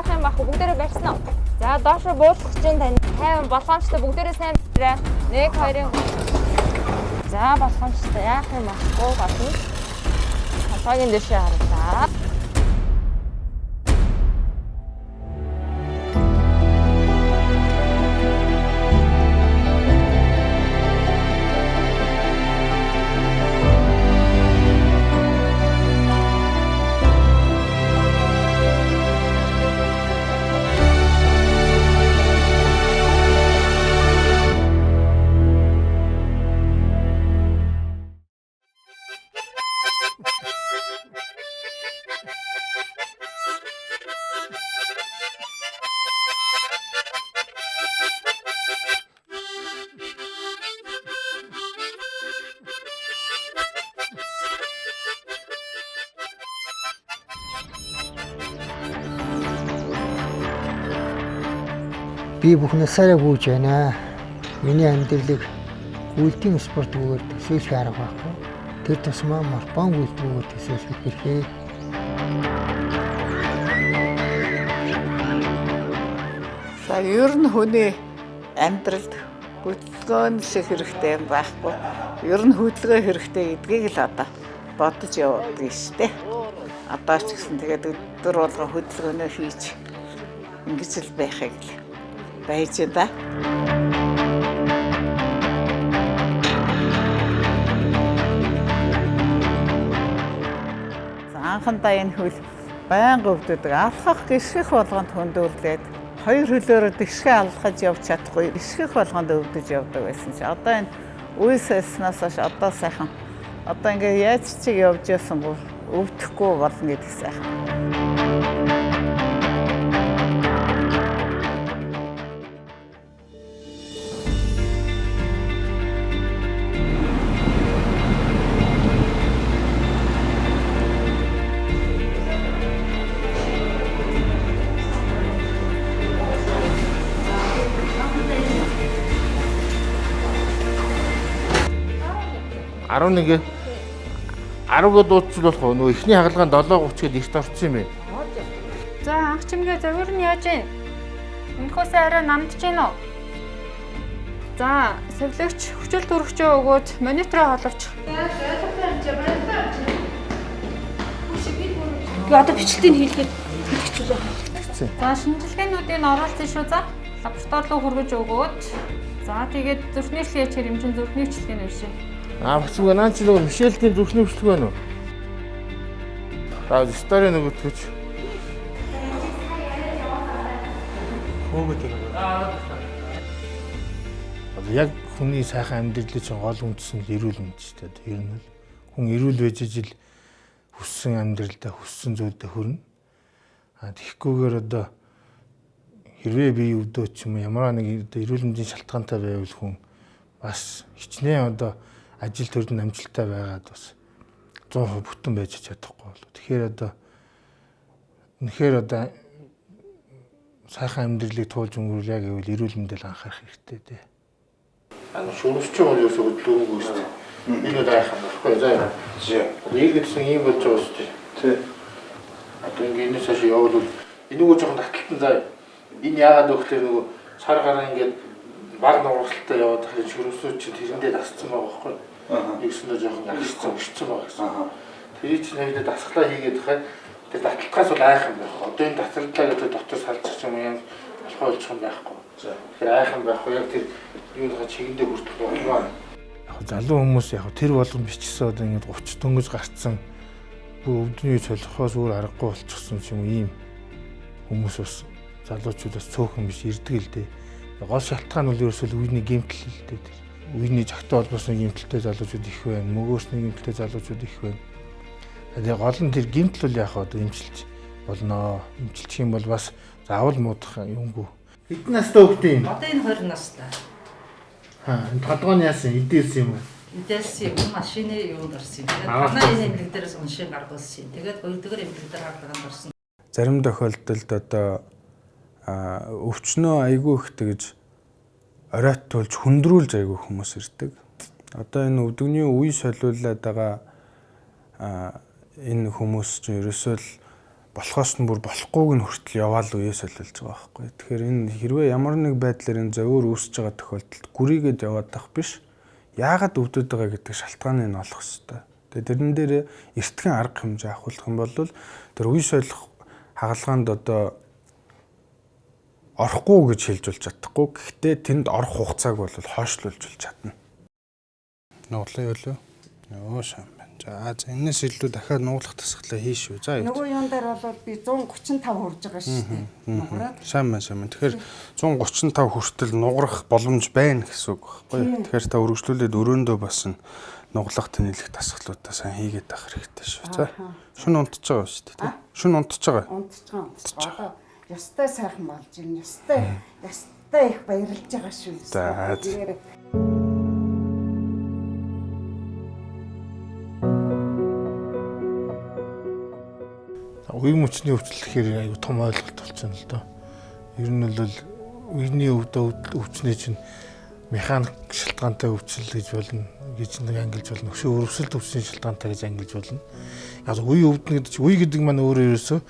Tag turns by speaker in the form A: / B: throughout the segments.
A: яах юм бах бүгдээрээ барьсан уу? За доошо буулгах чинь тань тайван болгоомжтой бүгдээрээ сайн барьраа. 1 2 За болгоомжтой яах юм бахгүй болно. Толгойн дэшээ хараа.
B: Би бүхнээ сайраа гүйж байна. Миний амьдралыг гүйлтийн спорт өгөөд төсөөлөх арга байхгүй. Тэр тусмаа марафон гүйлтгүүгээр төсөөлөх хэрэгтэй.
C: За ер нь хүний амьдралд хөдөлгөөнлөх хэрэгтэй юм байхгүй. Ер нь хөдөлгөөн хэрэгтэй гэдгийг л одоо бодож явдаг шүү дээ. Одоо ч гэсэн тэгээд өдөр болго хөдөлгөөнөө хийж ингэж л байхыг л байж да. Анхандаа энэ хөл байнга өвдөдөг. Алхах гисгэх болгонд хөндөрлээд хоёр хөлөөрөө тэгшгээ алхаж явж чадахгүй гисгэх болгонд өвдөж явдаг байсан чи одоо энэ үе сэлснээс хойш одоо сайхан одоо ингээ яаж чиг явж яасан бол өвдөхгүй болно гэдэг сайхан.
D: Нэг 10-г дуудчихвал болох уу? Нөгөө эхний хагалгаанд 7:30-д эрт орсон юм бэ?
A: За анх чимгээ зөвөр нь яаж вэ? Өнөхөөсөө арай намдж гин үү? За сувлагч хүчил төрөгчөө өгөөд монитороо холовч.
E: Би одоо бичлэлтийг хийлгээд хэлчихлээ.
A: За шинжилгээнүүдийг оруулсан шүү за. Лаборатори руу хүргэж өгөөд. За тэгээд зүрхнийхээ хэмжин зүрхний бичлэгийг нэвшээ.
D: Багцгүй наа чи нөгөө Мишельтийн зүрхний бичлэг байна уу? За стори нөгөөтгөч. Хөөгд нэг. Одоо яг хүний сайхан амьдралын чинь гол үндэс нь эрүүл мэнд шүү дээ. Ер нь хүн эрүүл байж ижил хүссэн амьдралдаа хүссэн зүйлдээ хүрнэ. Тэгэхгүйгээр одоо хэрвээ бие өвдөөч юм ямар нэг эрүүл мэндийн шалтгаантай байвал хүн бас хичнээн одоо ажил төрөнд амжилттай байгаад бас 100% бүтэн байж чадахгүй болов. Тэгэхээр одоо сайхан амьдралыг туулж өнгөрүүл яг гэвэл эрүүл мэндэд анхаарах хэрэгтэй дээ. Шүрвчэн бол юусоо хөдлөөгүй шүү дээ. Энэ удаа хайх юм болохгүй заа. Ийгдсэн юм болж байгаа шүү дээ. Тий. Одоо ингэ энэс хойш явбал энэгүй жоохон таталтан заа. Энэ яагаад өгөхлөө нөгөө сар гараа ингээд баг нууралтаа яваад хахад шүрвсүүд чинь тэрэндээ тасцсан байгаа байхгүй. Нэгсэндээ жоохон агшсан байгаа гэсэн. Тэр чинь хоёроо дасглаа хийгээд хахад тэр таталтгаас бол айх юм байх. Одоо энэ таталтлаа гэдэг дотор салцчих юм яа болохгүй болчих юм байхгүй. Тэр айх юм байхгүй яг тэр юуныхаа чигэндээ хүртэл байна. Яг залуу хүмүүс яг тэр болгон бичсэн одоо ингэ 30 дөнгөж гарцсан бүр өвдний солихоос өөр аргагүй болчихсон юм ийм хүмүүс бас залуучуудаас цөөхөн биш ирдэг л дээ. Гол шалтгаан бол ерөөсөө үений гэмтэл л дээ. Үений жагтай холбоосон гэмтэлтэй залуучууд их байна. Мөгөөсний гэмтэлтэй залуучууд их байна. Тэгээ гол нь тэр гэмтэл бол яг одоо эмчилж болно. Эмчилчих юм бол бас заавал муудах юмгүй. Хэдэн настай хүүхдээ юм?
E: Одоо энэ 20 настай.
D: Энэ толгойн яасан идэлсэн юм уу?
E: Идэлсэн юм машины юунд орсон. Тэгээд манай энэ эмнэлэг дээрээс уншин гаргуулсан. Тэгээд хоёрдугаар эмнэлэг дээр хадгаанд орсон.
F: Зарим тохиолдолд одоо өвчнөө айгүй их тэгж оройтуулж хүндрүүлж айгүй хүмүүс ирдэг. Одоо энэ өвдөгний үе солиулаад байгаа энэ хүмүүс чинь ерөөсөө л болохоос нь бүр болохгүйг нь хүртэл яваал үеэ солиулж байгаа байхгүй. Тэгэхээр энэ хэрвээ ямар нэг байдлаар энэ зовир үүсэж байгаа тохиолдолд гүрийгээд яваад тах биш. Яагаад өвдөд байгаа гэдэг шалтгааныг нь олох хэрэгтэй. Тэгээ тэрэн дээр эртхэн арга хэмжээ авахулах юм бол тэр үе солих хагалгаанд одоо орохгүй гэж хэлж болж чадахгүй. Гэхдээ тэнд орох хугацааг бол хойшлуулж болж чадна. Нууглаа юу? Йоо сайн байна. За энэс илүү дахиад нууглах тасгалаа хийш үү. За
G: нөгөө юун дээр бол би 135 хүрж байгаа шүү дээ. Нугараад.
F: Сайн байна. Тэгэхээр 135 хүртэл нугарах боломж байна гэсэн үг байхгүй юу? Тэгэхээр та өргөжлүүлээд өрөөндөө бас нуглах тэнэлэх тасгалуудаа сайн хийгээд авах хэрэгтэй шүү. За шүн унтж байгаа шүү дээ тий. Шүн унтж байгаа.
G: Унтж байгаа. Ястай сайхан болж байна. Ястай их баярлж байгаа шүү.
F: За.
D: Үеийн мөчний өвчлөхээр аюу том ойлголт болчихно л доо. Ер нь бол үеийн өвчнээ чинь механик шалтгаантай өвчл гэж болно, гэж нэг ангилж болно. Өшөө өрөвсөлт өвчний шалтгаантай гэж ангилж болно. Яг үе өвднө гэдэг чинь үе гэдэг маань өөрөө ерөөсөө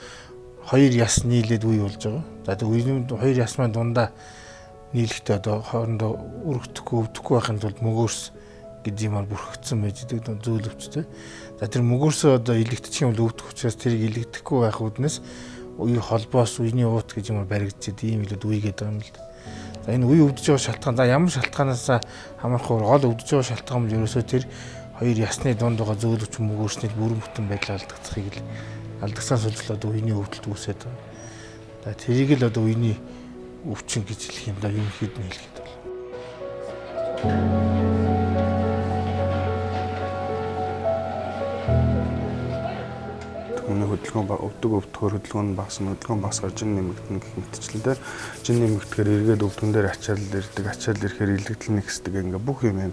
D: хоёр яс нийлээд үе болж байгаа. За тэгээ үеийн хоёр яс маань дундаа нийлэхдээ одоо хоорондоо өргөдөхгүй өвдөхгүй байхын тулд мөгөөрс гэдэг юмар бүрхэгдсэн байж байгаа зүйл өвчтэй. За тэр мөгөөрсөө одоо илэгдчих юм бол өвдөх учраас тэрийг илэгдэхгүй байх үднэс үе холбоос үений уут гэж юмар баригдчихэд ийм илүүд үе гэдэг юм л да. За энэ үе өвдөж байгаа шалтгаан за ямар шалтгаанаас хамаарахгүй гол өвдөж байгаа шалтгаан нь ерөөсөө тэр хоёр ясны дунд байгаа зөөл өвчин мөгөөрсний бүрэн бүтэн байдал алдагдахыг л алдагсаас болж одоо үений өвдөлт үүсээд байгаа. За тэрийг л одоо үений өвчин гэж хэлэх юм да юм хэд нь хэлэхэд бол. Өмнө хөдөлгөөн өвдөхөр хөдөлгөөн багасна хөдөлгөөн багасгаар жин нэмэгдэнэ гэх мэтчлэлээр жин нэмэгдэхээр эргээд өвдгөн дээр ачаал ирдэг ачаал ирэхээр илэгдэл нэгсдэг ингээ бүх юм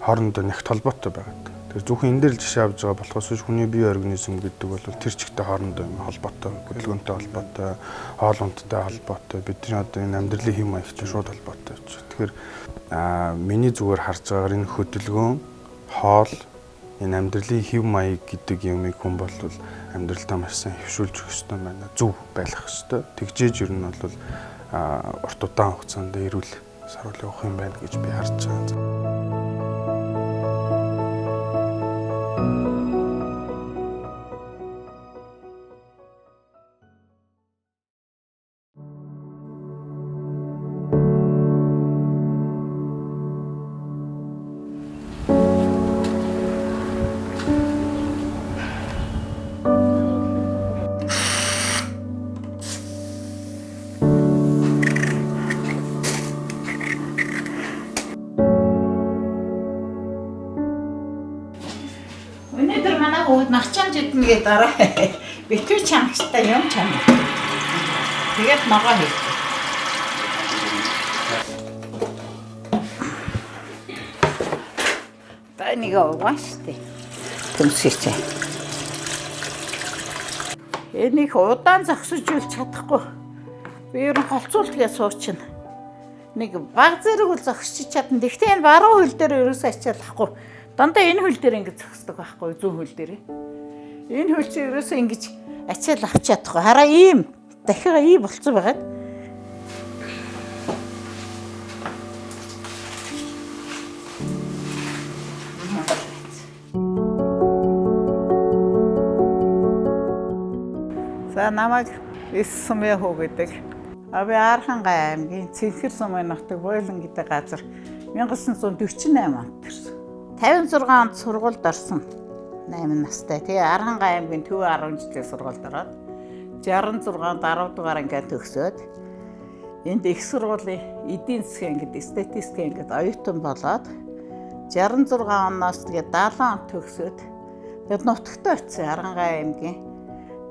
D: хоорондоо нэгт холбоотой байгаад. Тэр зөвхөн энэ дээр л жишээ авч байгаа болохоос биш хүний бие организм гэдэг бол тэр чигтэй хоорондоо юм холбоотой хөдөлгөөнтэй холбоотой хоол ундтай холбоотой бидний одоо энэ амьдралын хэм маягтай шууд холбоотой гэж. Тэгэхээр миний зүгээр харж байгаагаар энэ хөдөлгөөн хоол энэ амьдралын хэв маяг гэдэг юмыг хүн бол амьдралдаа маш сайн хөвшүүлж өгөх ёстой байна. Зөв байх ёстой. Тэгжээж ер нь бол урт удаан хугацаанд эрүүл саруул явах юм байна гэж би харж байгаа.
C: Нагчаан жиднэгээ дараа битүү чанагчтай юм чанаг. Тэгээд ногоо хийх. Тайныг авааштай. Төмсөж. Энийг удаан зогсож үл чадахгүй. Би ер нь голцуултгээ суучна. Нэг баг зэрэг үл зогсчих чадна. Гэхдээ энэ баруун хөл дээр ерөөсөө ачаалахгүй. Дандаа энэ хөл дээр ингэж зогсдог байхгүй зүүн хөл дээр. Энэ хөл чинь ерөөсөө ингэж ачаал авч чадахгүй. Хараа ийм дахиад ий болцсон байгаад. За намайг Эссумэ хөө гэдэг. Би Архангай аймгийн Цэнхэр сумын нутаг Бойлон гэдэг газар 1948 онд төрсөн. 56 онд сургуульд орсон. 8 настай. Тэгээ Архангай аймгийн Төв 10 жилийн сургуульд ороод 66 онд 10 дугаар ангид төгсөөд энд их сургуулийн эдийн засгийн ангид статистик ангид оюутан болоод 66 оноос тэгээ 70 онд төгсөөд тэгээд нутагтаа очив Архангай аймгийн.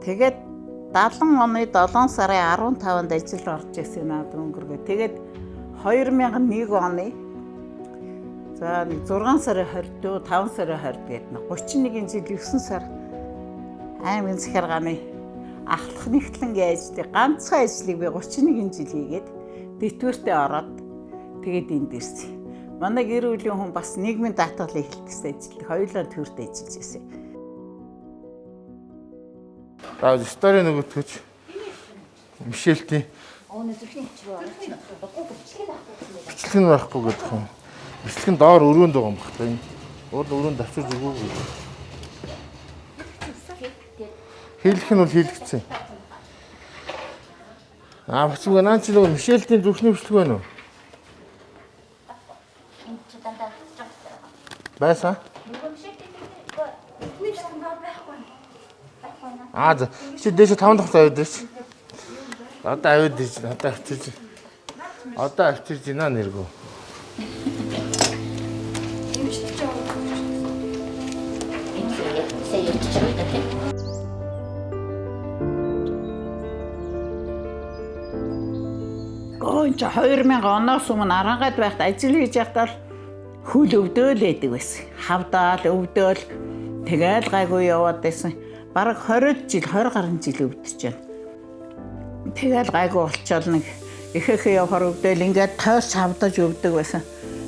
C: Тэгээд 70 оны 7 сарын 15-нд ажил орж ирсэн надад өнгөргөө. Тэгээд 2001 оны за 6 сарын 20, 5 сарын 20 гэдэг 31 жил 9 сар аймгийн захиргааны ахлах нэгтлэнгийн ажлыг ганцхан ажлыг би 31 жил хийгээд дэвтгүүртээ ороод тэгээд энд ирсэн. Манай гэр бүлийн хүн бас нийгмийн даатгалын хэлтгээс ажилладаг. Хоёулаа төвөрт ажиллаж байсан.
D: За стори нөгөөтгөч. Мишельтийн.
A: Өөний зүрхний хичрүү.
D: Бичлэг нь байхгүй гэдэг юм. Бичлэг нь доор өрөөнд байгаа юм баг та. Уул өрөөнд авчирж өгөөгүй. Хийлгэх нь бол хийлгэсэн. Бацгүй наа чи нөгөө Мишельтийн зүрхний бичлэг байна уу? Байсан? За чи дээш 5 дахь аваад дээш. Одоо аваад дээш. Одоо авчирж байна нэргөө.
C: Гоо чи 2000 оноос өмнө Арангаад байхад ажил хийж байхдаа хөл өвдөөл байдаг байсан. Хавдаал өвдөөл тэгэл гайгүй яваад байсан. Бараг 20 жил 20 гаруй жил өвдөж байна. Тэгэл гайгүй болчоод нэг ихээхээ явахаар өвдөөл ингээд тойрч хавдаж өвдөг байсан.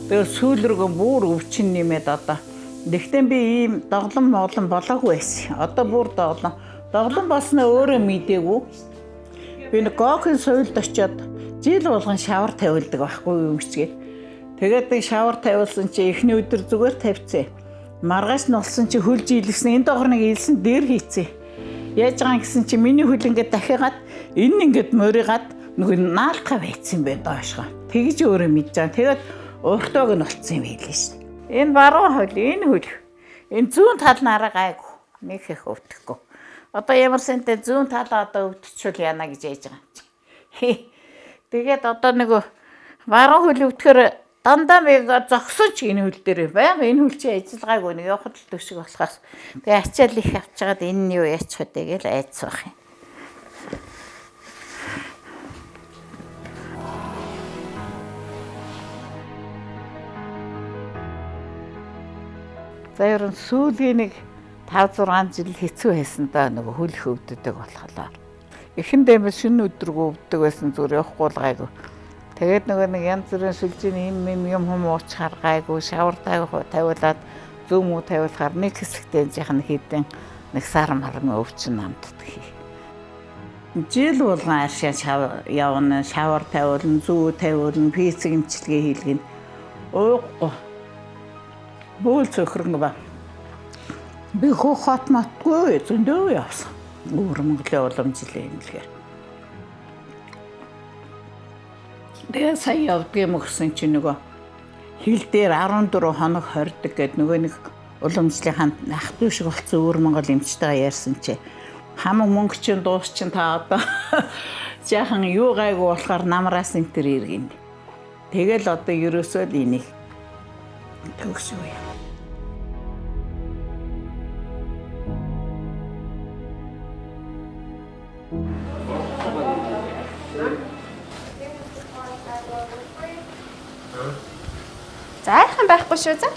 C: Тэгээ сүүл рүүгээ бүр өвчин нэмээд одоо нэгтэн би ийм доглон моглон болоогүй байсан. Одоо бүр доглон болсноо өөрөө мэдээгүй. Би нэг гоохийн соёлд очиод жил болгон шавар тавилдаг байхгүй юу гэчгээд. Тэгээд шавар тавилсан чи эхний өдөр зүгээр тавьцээ. Маргааш нь болсон чи хөлж ийлгсэн энэ доогор нэг ийлсэн дээр хийцээ. Яаж байгаа гэсэн чи миний хөл ингээд дахиагаад энэ ингээд моригаад нөгөө наалхаа байцсан бай доошгоо. Тэгж өөрөө мэдж байгаа. Тэгээд уртоог нь болцсон юм хэлээ шин. Энэ баруун хөл, энэ хөл. Энэ зүүн тал нараа гайгүй. Нэг их өвдөхгүй. Одоо ямар сэнтэй зүүн талаа одоо өвдчихвэл яана гэж яаж байгаа юм чи. Тэгээд одоо нөгөө баруун хөл өвдөхөр дандаа мэг зогсон ч энэ хөл дээр байга энэ хөл чи ажиллагаагүй нэг явахд л төшиг болохоос тэгээ ачаал их авчгаад энэ нь юу яачих вэ тэгэл айцсах юм. За ер нь сүүлийн нэг 5-6 жил хэцүү байсан да нөгөө хөл хөвдөдөг болохлоо. Эхэндээ мэс шинэ өдргөө өвдөг байсан зүгээр явахгүй л гайгүй. Тэгээд нөгөө нэг янз бүрийн сүлжээний юм уучаар гайгүй шавар тавиулаад зүүн муу тавиулахаар нэг хэсэгтэй жаахан хийдэн нэг сар маран өвчин намддаг. Жил болгон аршаа явна шавар тавиулна зүү тавиулна пицэг имчилгээ хийлгэн. Уухгүй. Бүүл цөхрөнгө ба. Би хот матгүй зөндөө явсан. Өөр Монголын уламжлал юм лгээр. Тэгээ сая явдаг юм гэсэн чинь нөгөө хил дээр 14 хоног хордог гэд нөгөө нэг уламжлалын ах トゥ шиг болсон өөр Монгол эмчтэйгээ ярьсан чи хамаг мөнгө чинь дуус чинь та одоо жаахан юу гайгүй болохоор намраас энэ төр иргэн. Тэгэл одоо ерөөсөө л энийг төгсөв юм.
A: Зайхан байхгүй шүү за.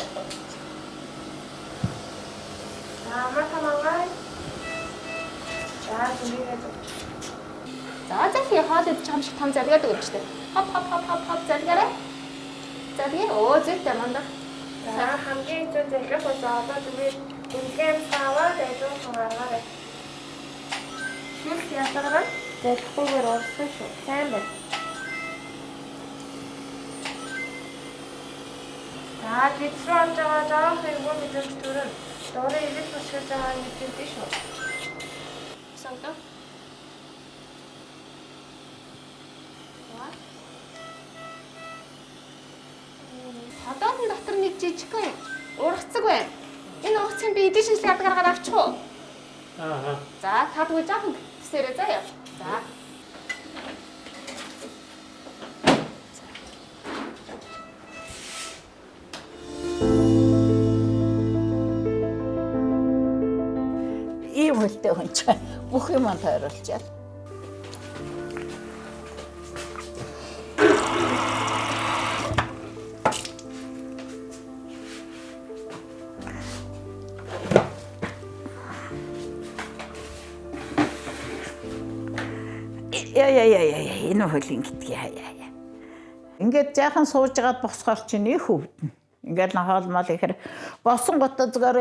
A: За хий хоол идэж байгаа юм шиг том залгаад өгч тээ. Хоп залгаарай. Залгий. Зүйтэй мандаа.
H: За хамгийн зөв залгах бол одоо зүгээр үнэхээр саваа дэжон сумаараа. Шүл ясаараа залхахгүйгээр орсон шүү. Сайн байна. За гидсрон жаа хэрэг мэдээж төрөн. Дөрөв ирэх бошгож байгаа мэдээж шүү. Санта. Хадаад дотор нэг жижигхэн ургацэг байна. Энэ ургацыг би эдийн шинжилгээ гаргаад авчих уу? За тадгүй жаахан тэсэрээ заяа. За. Ийм хөлтэй хүн чинь бүх юм тойруулчаад. Энэ хөл ингэдэг яа. Ингээд жаахан суужгаад босгоор чинь их өвдөн.
C: Ингээл хоолмол ихэр босон готод зүгээр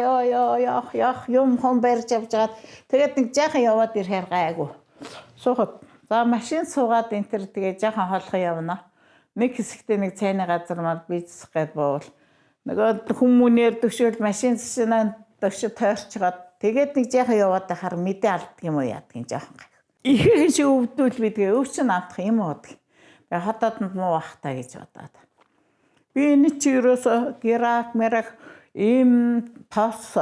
C: яах юм хон барьж явж гаад тэгээд нэг жаахан яваад ирэхээр гайгүй. Суухад за машин суугаад энэ төр тэгээ жаахан хоолхоо явна. Нэг хэсэгтээ нэг цайны газар мал бийцэх гээд боовол нөгөө хүмүүнээр төвшөөл машин цэсэнаа төвшө тойрчгаад тэгээд нэг жаахан яваад байхаар мэдээ алддаг юм уу яадгийн жаахан гайгүй. Ихэн шиг өвдвөл бидгээ өв чинь авах юм уу гэх. Тэгээ хотооднд муу бах та гэж бодоод. Би энэ чи ерөөсө гэрак мэрак им тас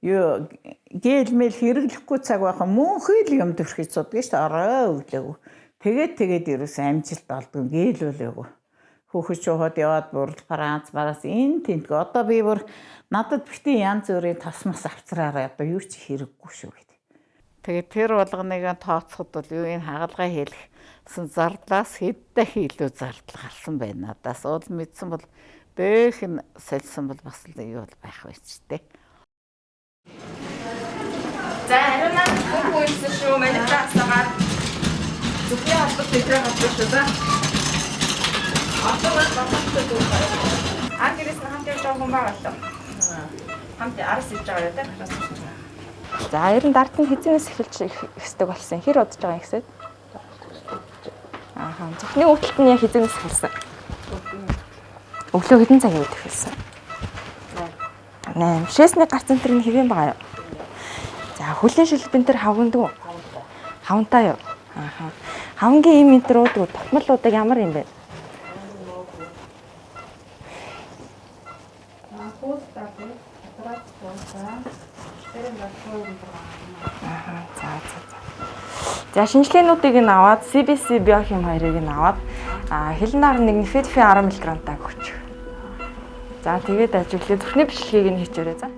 C: гэлмэл хэрэглэхгүй цаг байхаа мөнхий л юм төрхий цуддаг шүү дээ. Орой өглөөг. Тэгээд ерөөсө амжилт олдгоо гэлүүлээгүй. Хүүхэд шууд яваад бүр Франц бараас энэ тэнтг одоо би бүр надад битгий янз бүрийн тосмос авцраараа одоо юу ч хэрэггүй шүү гэдэг. Тэгээд тэр болгоныг тооцоход бол юу энэ хагалгаа хэлэх зардлаас хэддэх илүү зардал гарсан байна. Надаас уул мэдсэн бол дээх нь сэлсэн бол бас л юу байх вэ ч тээ.
A: За харин наа хөөсөн шүү манифестагаар зөвхөн албад тэтрэг авчих шүү за. Автомат баталтай дүүрээ. Ангэрээс хамт явж байгаа хүн байгаа л. Хамт арас иж байгаа даа. За ер нь дард нь хизээс эхэлж ихсдэг болсон. Хэр удаж байгаа юм гэсэд? Ааха. Зөвхөн өвдөлт нь яг хизээс эхэлсэн. Өглөө хэдэн цагийн үед эхэлсэн? 8. Шээсний гарцсан тэр нь хэвэн байгаа юу? За хөлийн шилбэн тэр хавгандгүй. Хавантаа юу? Ааха. Хавангийн им энтрүүд тотмолуудыг ямар юм бэ? За шинжилгээнүүдийг нь аваад CBC биохим 2-ыг нь аваад хэлэн нар нэг нефедфи 10 мг-тай өгч. За тэгээд ажиглаа зүрхний бичлэгийг нь хийчихээрэй за.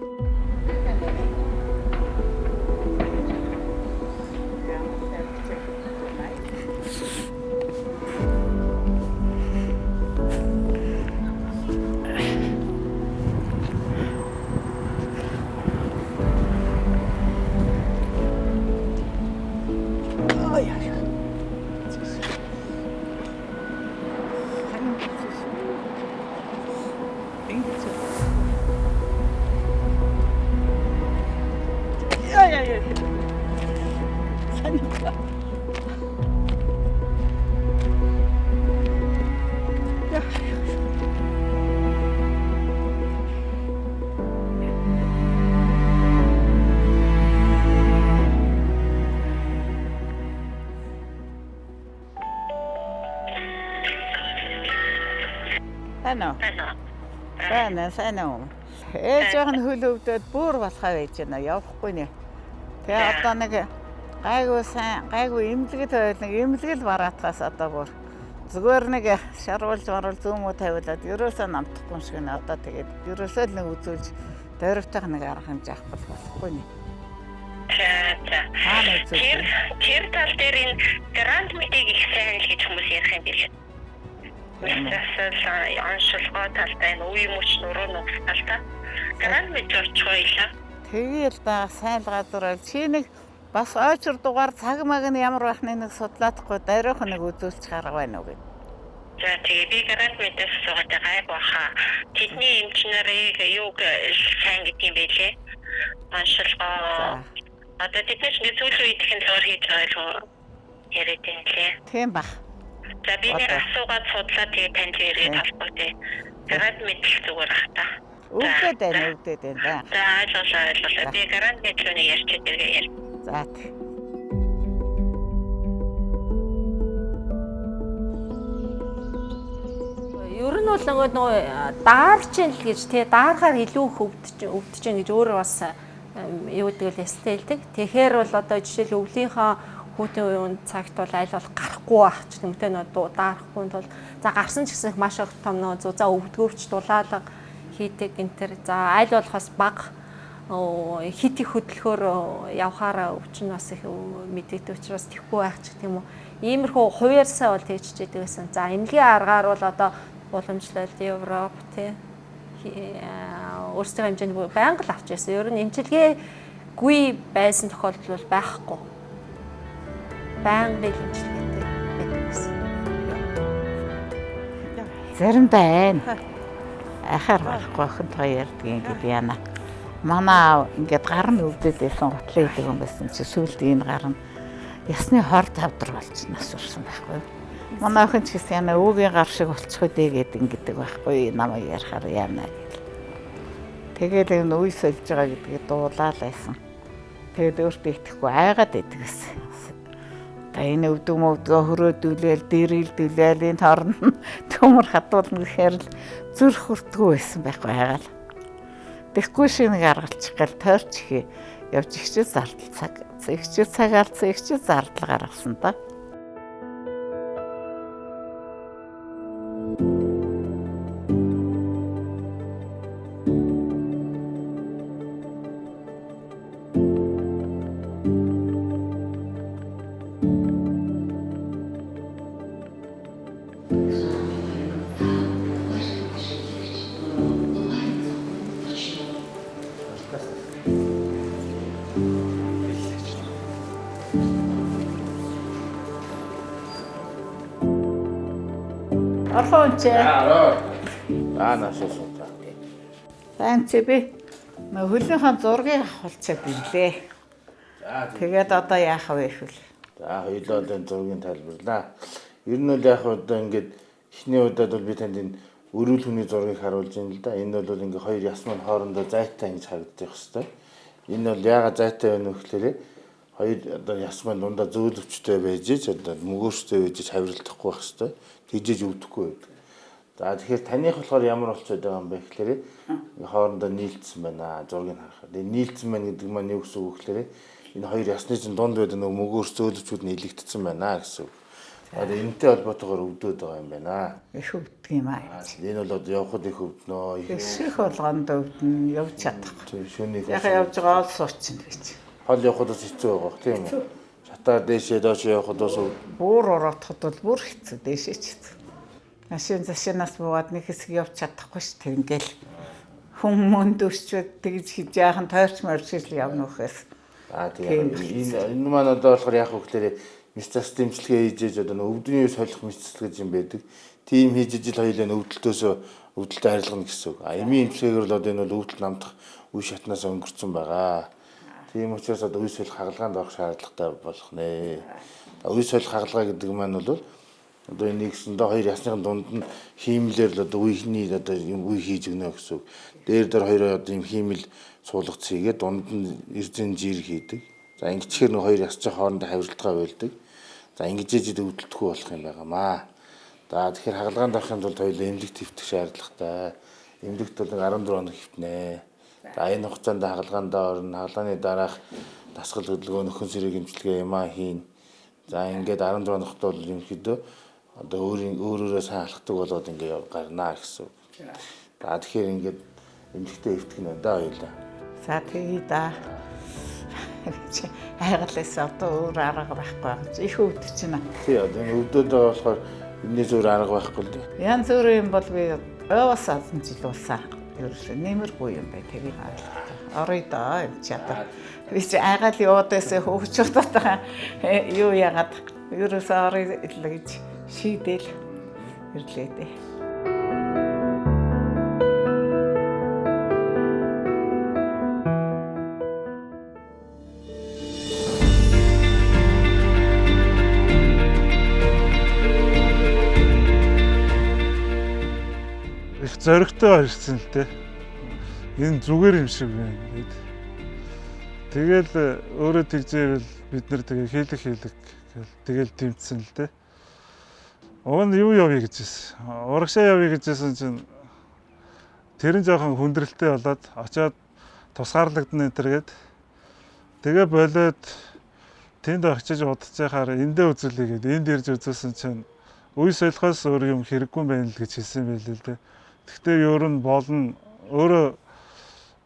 A: Сайн уу. Ээж яг нь хөл өвдөд бүр болохоо байж байна. Явахгүй нэ. Тэгээ одоо нэг гайгүй имлэгт байл нэг имлэгэл бараатахаас одоо бүр зүгээр нэг шарвалж зүүмөө тавиулаад ерөөсөө намтахгүй юм шиг нэ. Одоо тэгээд ерөөсөө л нэг үзүүлж дөрөвтөөх нэг арга хэмжээ авах болохгүй нэ.
I: Тэр тал дээр энэ грант митиг их сайн л гэж хүмүүс ярих юм билээ. Мэдээсээ онцлогоо талтай үе мөч нуруу нуух талтай грант мит очих байлаа.
C: Тэгээл да сайн л газар байл. Чи нэг бас ойчор дугаар цаг маг нь ямар байхны нэг судлаадахгүй дариох нэг үзүүлчих арга байна уу гэв.
I: За тэгээ би грант митээс суугаад гай баха. Тэдний эмчнэрийг юуг сайн гэдэг юм бэлээ. Онцлогоо одоо тэдний зөвлөө идэх нь зөөр хийж байгаа л яриад юм лээ.
C: Тийм бах.
I: За би нэг асуугаад судлаа тэгээ танд ирээд холбоотой. Грант мэдл зүгээр ах та.
C: Өвдөд байна.
I: За ойлголоо. Би грант мэдлүүний ярьчихэд иргээ яар.
C: За.
A: Ер нь бол нөгөө даарч ин л гэж тий даарахаар илүү их өвдөж гэж өөрөө бас юу гэдэг л эстэлдэг. Тэгэхээр бол одоо жишээл өвлийнхаа хүүтэн үеийн цагт бол аль бол гарахгүй байх ч гэмтэй нөө даарахгүй тул за гарсан ч гэсэн маш их том нөө зузаа өвдгөвч дулаалга хийдэг гэнтэр за аль болохоос баг хит их хөдөлгөөр явхаараа өвчин бас их мэдээтэй учраас тэхгүй байх ч гэх юм уу иймэрхүү хуваарсаа бол тэгчихэд байсан. За эмнэлгийн аргаар бол одоо уламжлалт Европ тий өөрсдийн хэмжээнд байнга л авч яасан. Ер нь эмчилгээгүй байсан тохиолдол бол байхгүй. Байнгын эмчилгээтэй байдаг гэсэн.
C: Зарим байна. Ахаар байхгүй охин хоёрдгийг ингээд яана. Манай ингээд гар нь өвдөд байсан готлоо идэг юм байсан чи сүүлд энэ гар нь ясны хор тавдар болж насурсан байхгүй. Манай охин ч гэсэн яна өвгийн гар шиг болчих үдэ гэдэг ингэдэг байхгүй намайг ярахаар яана. Тэгээд энэ үе сольж байгаа гэдгийг дуулаад байсан. Тэгээд өөртөө итгэхгүй айгаад идэгсэн. Энэ өвдөг хөрөөдүүлээл дээрэлдүүлээл энэ хооронд төмөр хадуулна гэхээр л зүрх хүртгүй байсан байхгүй хагаал. Тэгэхгүй шинэ гаргалчих гал тойрч хий явж ихчээ зардал цаг. Ихчээ цагаалцсан ихчээ зардал гаргасан да. Орхонч.
D: Насуусан.
C: Сайн чи би хөлнийхөө зургийг авахулчаад ирлээ. Тэгээд одоо яах вэ хөл?
D: За хоёулаа энэ зургийг тайлбарлаа. Ер нь бол яг одоо ингээд эхний удаад бол би танд энэ өрөөл хүний зургийг харуулж байна л да. Энэ бол ингээ хоёр яс маань хоорондоо зайтай ингэж харагдах хэвээр. Энэ бол яагаад зайтай байна вэ гэхээр хоёр одоо яс маань дундаа зөөлөвчтэй байж одоо мөгөөстэй байж хавиралдахгүй байх хэвээр. Тэгжээж өвдөхгүй байдаг. За тэгэхээр таних болохоор ямар болчиход байгаа юм бэ гэхээр хоорондоо нийлцсэн байна. Зургийг харахад. Энэ нийлцсэн байна гэдэг маань юу гэсэн үг гэхээр энэ хоёр ясны чинь дунд байдаг нэг мөгөөрс зөөлөвчүүд нь илэгдсэн байна гэсэн үг. Одоо энэтэй холбоотойгоор өвдөд байгаа юм байна.
C: Их өвдөг юм аа.
D: Энэ бол одоо явхад их өвднөө.
C: Их болгонд өвдөн явж чадахгүй.
D: Шөнийн
C: яхаа явж байгаа ол суучин гэж.
D: Хол явхад бас хэцүү байгаа тийм үү? Шатаар дээшээ доош явхад бас
C: бүр ороодоход бол бүр хэцүү дээшээ ч хэцүү. Машин зашинаас буугаад нэг хэсэг явж чадахгүй ш. Тэгэл хүмүүс дөсчүүд тэгж хийж яахан тойрч морьшил явна гэхээс.
D: Тийм энэ маань одоо болохоор яах вэ гэхээр мисцас дэмжлэгээ хийж одоо өвдний солих мисцэл гэж юм байдаг. Тим хийж ижил хоёулаа өвдөлтөөсөө өвдөлтөд харилцана гэсэн үг. Эмийн эмчилгээгээр л одоо энэ бол өвдөлт намдах үе шатнаас өнгөрцөн байгаа. Тийм учраас одоо үе солих хагалгаанд орох шаардлагатай болох нэ. Үе солих хагалгаа гэдэг маань бол одоо энэ нэгсэндээ хоёр ясны дунд нь хиймлэр л одоо үеийнхний одоо юм үе хийж өгнө гэсэн үг. Дээр хоёроо одоо юм хиймэл суулгац хийгээд дунд нь эрзэн жир хийдэг. За ингэчээр нэг хоёр ясч хоорондоо хавиралтгаа байлдаг. За ингэж ижид өвдөлтгүй болох юм байгаамаа. За тэгэхээр хагалгаанд орохын тулд хоёул эмнэлэгт хэвтэх шаардлагатай. Эмнэлэгт бол 14 хоног хэвтнэ. За энэ хугацаанд хагалгаанд орно. Хагалгааны дараах дасгал хөдөлгөөн нөхөн сэрэг эмчилгээ юмаа хийн. За ингээд 14 хоногт бол ерөнхийдөө одоо өөрөөрөө сайн алхдаг болоод ингээ гарнаа гэсэн. За тэгэхээр ингээд эмнэлэгтээ хэвтэх нь да хоёулаа.
C: За тэгээ да. Хайгалаас одоо өөр арга байхгүй. Их өвдөж байна.
D: Тий одоо энэ өвдөд байгаа болохоор энэний зөөр арга байхгүй л дээ.
C: Янз бүрийн юм бол би өөс олон жил улсаа ерөөсөө нэмэргүй юм бай тэгээ хаалт. Орой да юм чадаа. Би чи айгаал яваадаас хөвчөд байгаа юу яагаад ерөөсөө орой л гэж шийдэл ирлээ дээ.
J: Их зоригтой ирсэн л дээ. Энэ зүгээр юм шиг байна гэдэг. Тэгэл өөрөө тэгжээвэл бид нар тэгээ хийлэг тэгэл дэмжсэн л дээ. Уг нь юу явъя гэж байсан. Урагшаа явъя гэж байсан чинь тэр нь жоохон хүндрэлтэй болоод очиод тусгаарлагдана энэ төргээд тэгээ болоод тэнд очиж удаж яхаар эндээ үзүүлээ гэдэг энд ирж үзүүлсэн чинь үе солихоос өөр юм хэрэггүй байна л гэж хэлсэн байл л дээ. Гэхдээ өөр нь болно өөрөө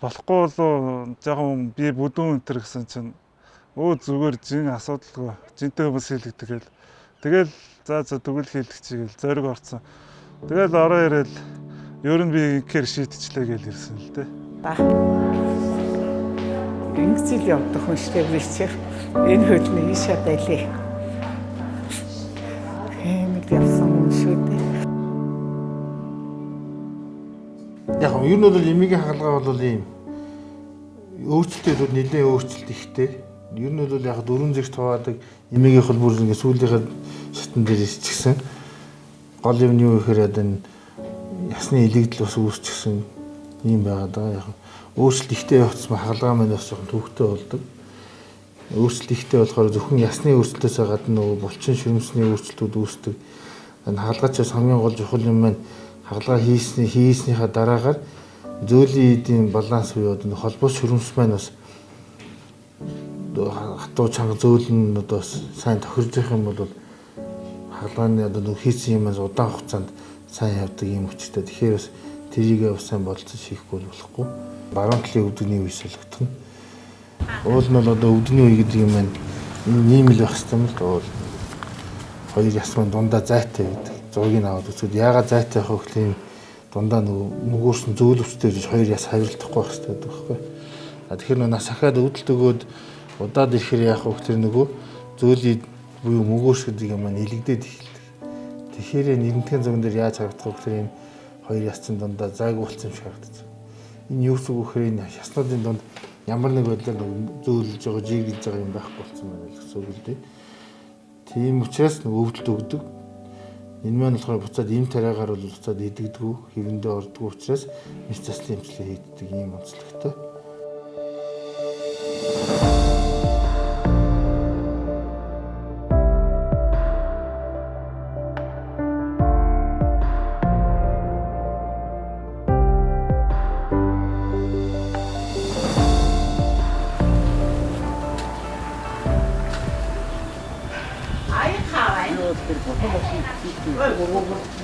J: болохгүй болоо жоохон би бүдүүн өнтер гэсэн чинь зүгээр жин асуудалгүй жинтэй хүмүүс хэлэгдэг гэл. Тэгэл за тэгвэл хэлэх чигээл зориг орцсон. Тэгэл ороо ирээл ер нь би ингээр шийдчихлээ гэж ирсэн л дээ.
C: Ингэцэл явдаг хүн шүү дээ. Энэ хөлний ишээ байлээ. Хэмэд явсан хүн шүү дээ.
D: Яг нь ер нь бол эмигийн хагалгаа бол ийм өөрчлөлтүүд нэлээд өөрчлөлт ихтэй. Ер нь бол яг дөрвөн зэрэг туваадаг эмигийн холбоор ингээд сүүлийнхээ шатн дээр иччихсэн. Гол юм нь юу гэхээр одоо ясны илэгдэл бас үүсчихсэн юм байгаа даа. Яг өөрчлөлт ихтэй явцсан хагалгаа маань бас жоохон төвхтэй болдог. Өөрчлөлт ихтэй болохоор зөвхөн ясны өөрчлөлтөөс гадна нөгөө булчин ширмсний өөрчлөлтүүд үүсдэг. Энэ хагалгаачаас хамгийн гол чухал юм маань хагалгаа хийснийхаа дараагаар зөөлөн эдийн баланс буюу одоо холбоо ширмс маань бас хатуу чанга зөөлөн одоо сайн тохирж их юм бол хагалгааны одоо хийсэн юмас удаан хугацаанд сайн явдаг юм өчтэй. Тэгэхээр бас тэрийг бас сайн болцож хийхгүй болохгүй. Баруун талын өвдөгний үе солигдох нь. Уул нь бол одоо өвдөгний үе гэдэг юм маань ниймэл байх хэрэгтэй юм л доо. Хоёр яс маань дундаа зайтай байдаг. Зургийг аваад үзвэл яагаад зайтай байх вэ гэхэл дундаа нөгөөс нь зөөл өвчтэй гэж хоёр яс хавиралдахгүй байх хэрэгтэй байхгүй. Тэгэхээр нас ахаад өвдөлт өгөөд удаад ирэхээр яах вэ гэхээр нөгөө зөөлийг буюу мөгөөс гэдэг юм маань илэгдээд эхэлдэг. Тэгэхээр нэгэнтхэн зүүн дээр яаж харагдах вэ гэхээр энэ хоёр ясцын дундаа зайг уулцсан юм шиг харагдаж байна. Энэ юу гэсэн үг гэхээр энэ яснуудын дунд ямар нэг байдлаар зөөлж байгаа, жиглэж байгаа юм байхгүй болсон байна гэсэн үг л дээ. Тийм учраас нөгөө өвдөлт өгдөг. Энэ маань болохоор буцаад им тариагаар бол буцаад идэгдэггүй, хэрэндээ ордгоо учраас мэс заслын эмчилгээ хийдэг ийм онцлогтой.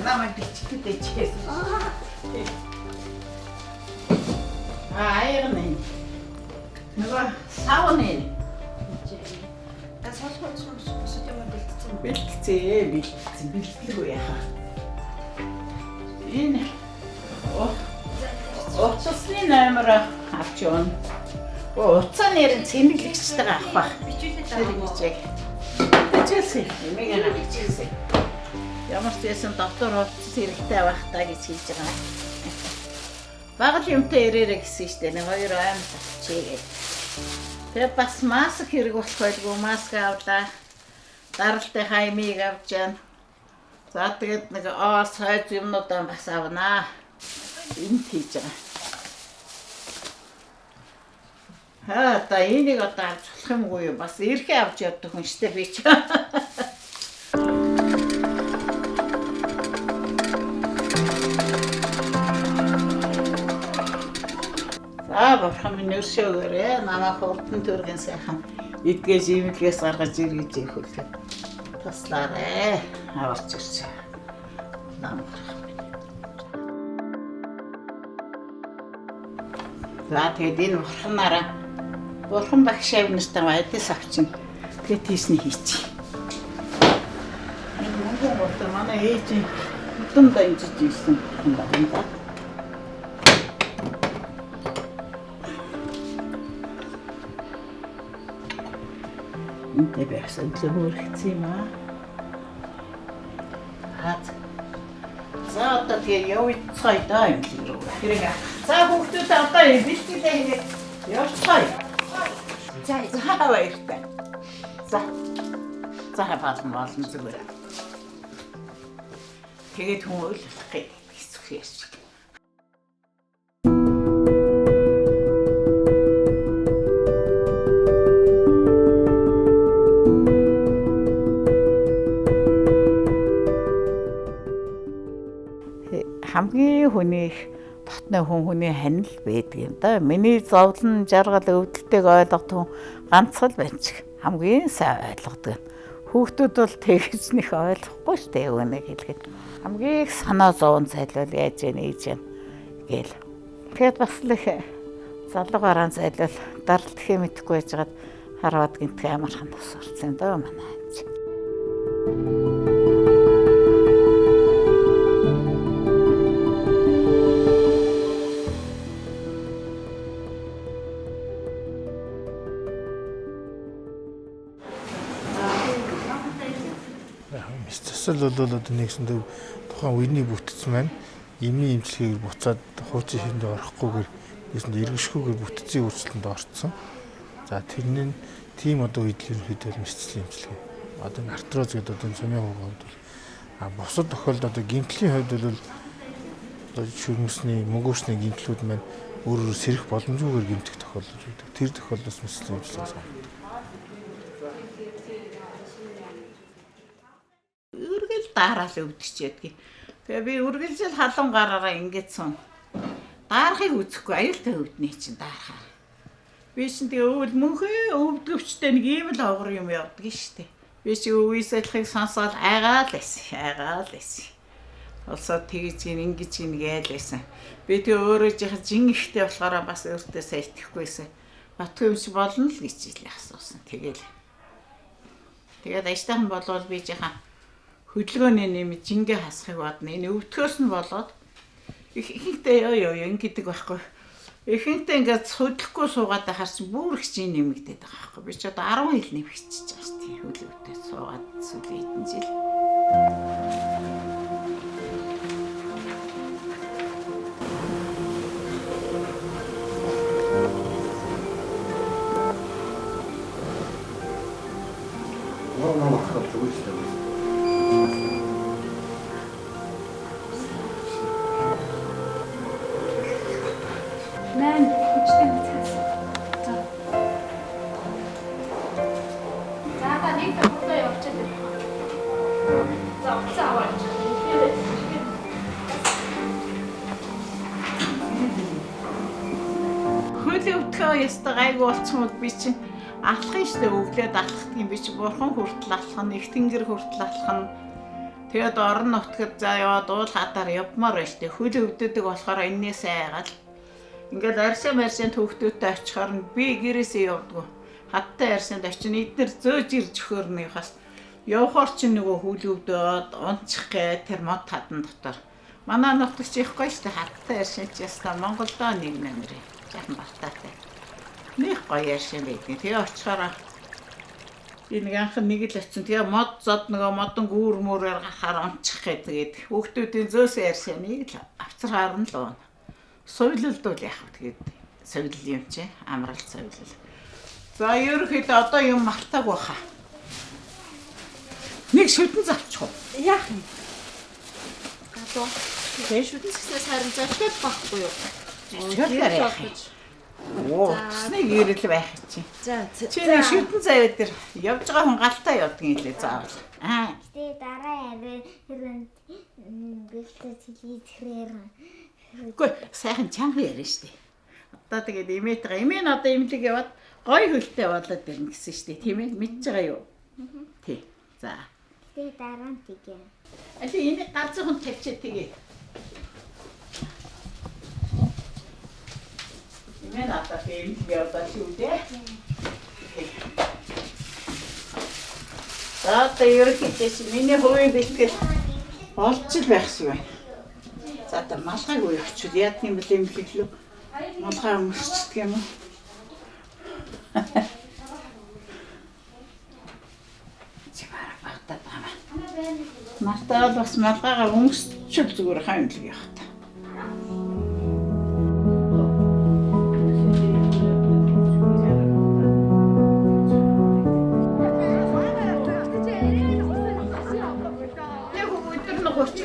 C: Намайг бичгээд ичээс. Аярны. Нөгөө савны. Бэлтгэв яхаа. Энэ утасны номер авч явна. Утасны нэрэн цэмэглэгчтэй авах байх. Бичүүлээ. Бичээсэй. Эмэгээ бичээсэй. Ямар ч байсан доктор хувцас хэрэгтэй байх таа гэж хэлж байгаа. Багал юмтай ирээрэй гэсэн шүү дээ. Нэг хоёр аим тавчээ. Тэгээ бас маск хэрэг болох байлгүй маск авлаа. Даралтай хаймыг авч яана. За тэгээд нэг сайз юмнуудаа бас авнаа. Энд хийж байгаа. Та энийг одоо авч болох юмгүй юу? Бас эрхээ авч явдаг хүн штэ би ч. Бурхан минь өршөөгөөрэй. Намайг хурдан төргэн сайхан эдгээс имлгээс гаргаж иргэж ихүүлээ. Туслаарай. Аварч ирсэн. Намайг. За тэгээд энэ бурхан багш авнастай айдас авчин. Тэгээд тийсний хийчих. Энэ мөнгө болтой манай ээж хөдөн дамжиж ирсэн юм байна. Энтэй байсан зөвөр хэцүү юм аа. За одоо тэгээ явцгаая даа юм шиг рүү. Хэрэг. За хүүхдүүд одоо бэлтгэлээ хийгээд явцгаая. За баяртай. За хаална зүгээр. Тэгээд хүн ойлох хэцүү яаш. Хамгийн хүнийх дотны хүний ханил байдаг юм да. Миний зовлон жаргал өвдөлтийг ойлгох хүн ганцхан байна ч хамгийн сайн ойлгодог. Хүүхдүүд бол тэгжнийх ойлгохгүй шүү дээ өгнэг хэлгээд. Хамгийн их санаа зовн зайлвал яаж яаж гээл. Тэгэд бас л их залуугаараа зайлвал даралт их мэдэхгүй байжгаад хараад гинт амархан тус орсон юм да манай ээж.
D: Эсвэл бол одоо нэгсэндээ тухайн үений бүтц маань эмийн эмчилгээгээр буцаад хуучин шиндээ орохгүйгээр нэсэнд эргэшгүйгээр бүтцийн өөрчлөлтөнд орцсон. За тэрний тийм одоо үеийн хэд мэргэжлийн эмчилгээ. Одоо артроз гэдэг одоо цомын хувьд бусад тохиолдолд одоо гэмтлийн хувьд бол одоо шүрмэсний мөнгөөрсний гэмтлүүд маань өөрөөр сэрэх боломжгүйгээр гэмтэх тохиолдож байдаг. Тэр тохиолдолд мэргэжлийн эмчилгээ сонгодог.
C: Үргэл дараал өвдчихэдэг. Тэгээ би үргэлжил халуун гараараа ингэж сон. Даарахыг үзэхгүй аюултай өвдний чинь даарахаа. Би чинь тэгээ өвөл мөнхөө өвдгөвчтэй нэг ийм л огор юм явдаг штеп. Би чи өвөөсөлхийг сонсоод айгаал байсан. Олсоо тэгж ингэж гээл байсан. Би тэгээ өөрөө жихад жин ихтэй болохоор бас өөртөө сайн итгэхгүйсэн. Батгүй юм чи болно л гэж л асуусан. Тэгээд аштайхан болвол би жихан хөдөлгөөний нэмж жингээ хасахыг бодно. Энэ өвдгөөс нь болоод ихэнхдээ ёо ингэдэг байхгүй. Ихэнхдээ ингээд судлахгүй суугаад байхаар чи бүр их чинь нэмэгдээд байгаа байхгүй. Би ч одоо 10 хил нэмэгдчихэж байгаа шүү дээ. Хөлөвдөө суугаад сүүлийн хэдэн жил. Хөлөвдөө ястаа гайгүй болцсон бол би чинь алхах штэ өглөөд алхах юм би чи бурхан хүртэл алхах нь их тэнгэр хүртэл алхах нь тэгээд орон нутгад за яваад уул хатаар явмаар штэ хөл өвдөдөг болохоор энээс айгаад ингээд арьсан төвхтөөтэй очихоор нь би гэрээсээ явдггүй хаттай арьсанд очин эднэр зөөж ирж өгөхөрнийхээс явхаар чинь нөгөө хөл өвдөөд унчих гэ тэр мод хатан дотор манай нутагч ихгүй штэ хаттай арьсан ч ястаа Монголдоо нэг нэмэр яхан бартаатай нэг гоё арьсан байдیں۔ Тэгээ очихоор энэ анхан нэг л очсон. Тэгээ мод зод нөгөө модон гүүр мөрөөр гахаар унчих гэдэг. Хүүхдүүдийн зөөс арьсаныг л авцраар нь л уун. Соёлолдвол яах вэ? Тэгээд соёл юм чи амралт соёл. За ерөөхдөө одоо юм мартааг баха. Нэг шүтэн завчих уу?
H: Яах юм? Гадуу. Тэгээ шүтэн зэснээс харин завчих байхгүй юу?
C: Чөлөөр яах юм? Оо, нэг ирэл байх чи.
H: За.
C: Чи нэг шүтэн заваа дээр явж байгаа хүн галтаа явдгийн хэлээ заавал.
K: Тэгээ дараа ярэ бэлтээ телевизээр.
C: Үгүй сайхан чанга яриа штэ. Одоо тэгээд имээд байгаа. Имээ нь одоо имлэг яваад гой хөлтэй болоод ирнэ гэсэн штэ. Тийм ээ? Мэдж байгаа юу? Тий. За.
K: Тэгээ дараа нь тэгээ.
C: Али энийг ганцхан тавьчих тэгээ. Имээ надад имлэг яваад шүү дээ. За одоо ерөнхийдөө миний хувийн бэлтгэл олж л байх шиг байна. За одоо малгайг уу явуучвал яад юм бэл имлэг лөө. Малгай өмсчдэг юм уу? Чимээр багтаад байгаа. Мартаа бас малгайгаа өмсчүүл зүгээр хаа имлэг явах та.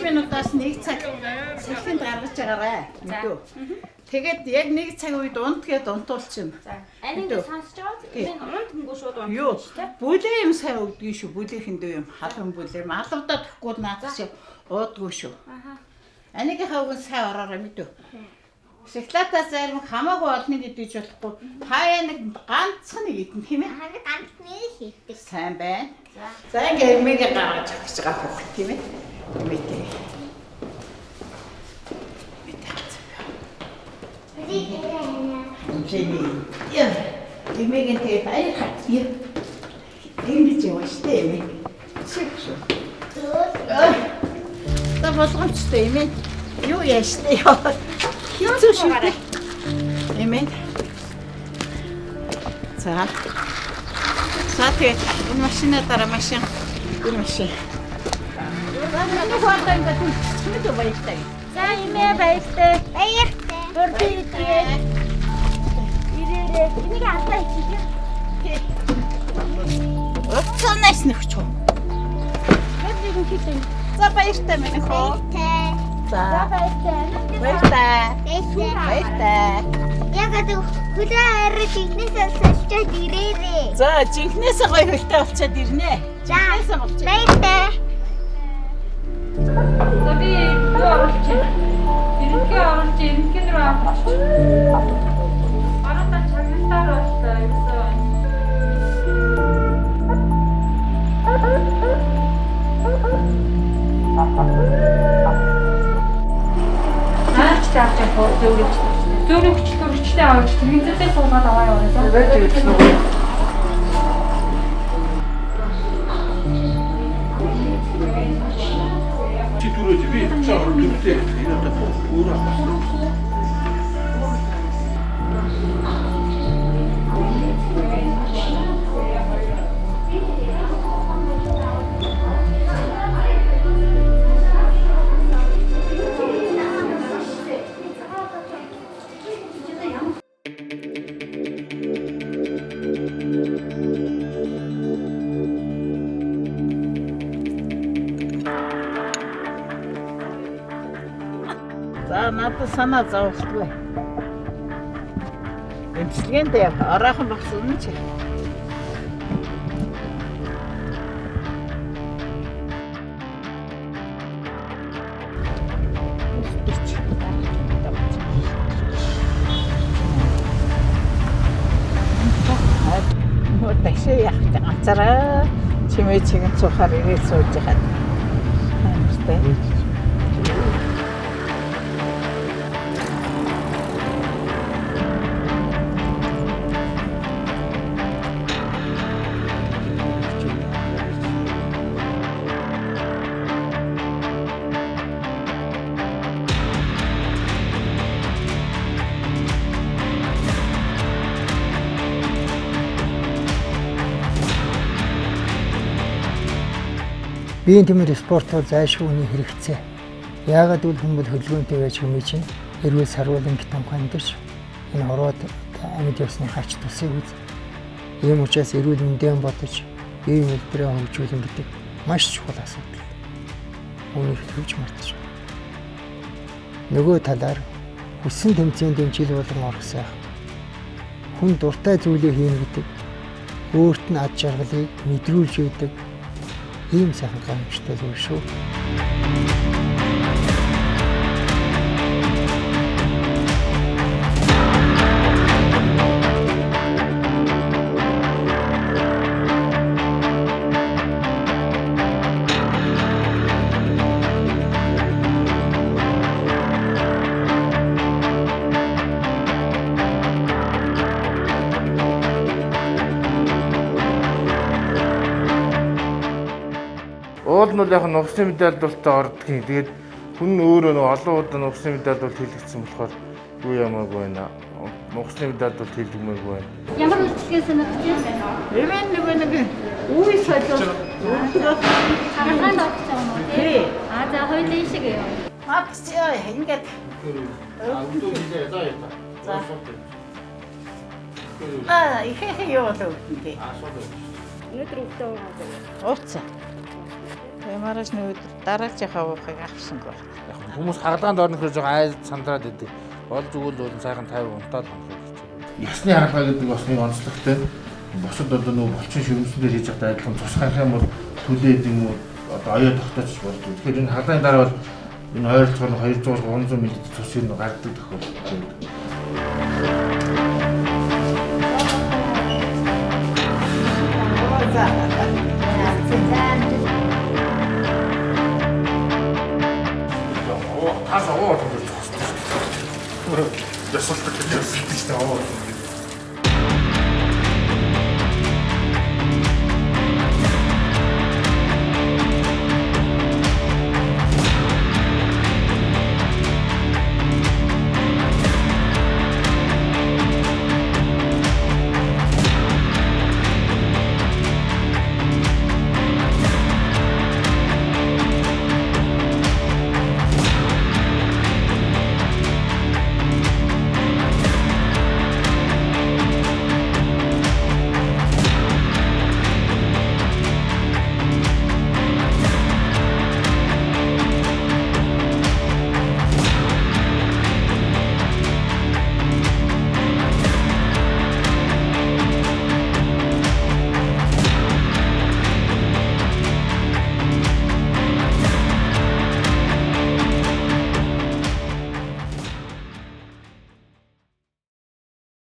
C: Минутаас нэг цаг салхинд гаргаж байгаарай. Мэдүү. Тэгээд яг нэг цаг үед унтгээд унтуулчихна.
H: За. Анийг сонсож байгаа. Энэ унтгонгүй шууд унтчих.
C: Юу? Бүлээ юм сайн өгдөг шүү. Бүлээхэндээ юм халуун бүлээ. Алавдаа тахгүй наадах шиг уудгүй шүү.
H: Аха.
C: Анигийнхаа үгэн сайн ороорой мэдүү. Шоколадаа зарим хамаагүй олно гэдэг ч болохгүй. Хаяа нэг ганцхан нэг идэн тийм ээ.
K: Харин ганц нэг хийдэг.
C: Сайн байна. За ингээ эмээгээ гаргаж авах гэж байгаа хөх тийм ээ. Мэдээ. Яа, эмээгээ тэгээ баяр хатъя. Ингэж яваа штэ эмээ. Шигш. Та болгоомжтой эмээ. Юу яаштай яа. Хизүү шигтэй. Эмээ. За. Тэгээ энэ машина дараа машин. Энэ машин. Нэг хоолтой ингээд мэдээ баяртай.
K: За имээ баяртай. Баяртай. Бүрдээ. Ирээрээ. Энийг алдаа хийчих.
C: Өцөнөөс нөхч юм.
K: Хэвлэн хийх.
C: За баяртай минь хөө. За баяртай.
K: Ягаад хөлөө арай жигнэсээ сольчод ирээрээ.
C: За жинхнээсээ гоё хөлтэй болчиход ирнэ.
K: За баяртай.
A: За би юу оруулж ерөнхий рүү авах. Арата чагналтаар болтой гэсэн. Аач таах яг зөвлөгчтэй аваач телевизээр суулгаад аваа яваа.
D: Би чаар дүртэй энэ одоо өөр авсан.
C: За надад санаа зовлтгүй. Эмчилгээндээ ороохон болсон нь чи. Тэшээ яах вэ? Ганцаараа чимээ чигэн цухаар ирээд сууж хаад. Хамстай.
B: Биеийн тэмэр спорт бол зайлшгүй үний хэрэгцээ. Яагаад гэвэл хүмүүс хөдөлгөөнтэй байж хүмүүс чинь эрүүл сарвалын гитамхайн дэрч энэ ороод амьд явсны хач тусыг үз. Ийм учраас эрүүл мэндийн бодож биеийн хэлбэрээ хөгжүүлэн гэдэг маш чухал асуудал. Үүнийг хөвж мартаж байна. Нөгөө талаар хүссэн тэмцээнд жил болгон орсон. Хүн дуртай зүйлээ хийнэ гэдэг өөрт нь ад жаргалыг мэдрүүлж өгдөг ийм сайхан гамшигтай зүйл шүү.
D: Уул нь бол яг нугасны медальдуултаа ордгийн. Тэгээд хүн өөрөө нөгөө олон удаа нугасны медальдуулт хийлгэсэн болохоор юу ямаагүй байна. Нугасны медальдуулт хийлгэмээгүй байна.
K: Ямар үйлчлэгээ санагдаж байна?
C: Эвэн нэг үе солио.
K: Хараанд авч байгаа юм уу? Тий. За хоёулаа ишэгээ.
C: Мапсяа ингээд.
D: Өвдөө хийлээ заа яа.
C: За. Ихээ юу болов үү?
K: Өнөөдөр өвдөө байгаа.
C: Ууцаа. Ямарч нэг дараач хавахыг авсангүй.
D: Яг хүмүүс хагалгаанд орно гэж байгаа айд сандраад идэв. Болж өгвөл бол сайхан 50 унтаад хонхоо гэж байна. Ясны хагалгаа гэдэг бас нэг онцлогтой. Босод одоо нөгөө булчин ширмсэн дээр хийж байгаа адилхан тусгах юм бол төлөөд юм уу одоо оёо тогтооч болдог. Тэгэхээр энэ хагалгааны дараа бол энэ ойролцоогоор 200-300 мл цус юм гардаг тохиолдол. Тасаа оо. Ясалт гэж ясалт гэж таа.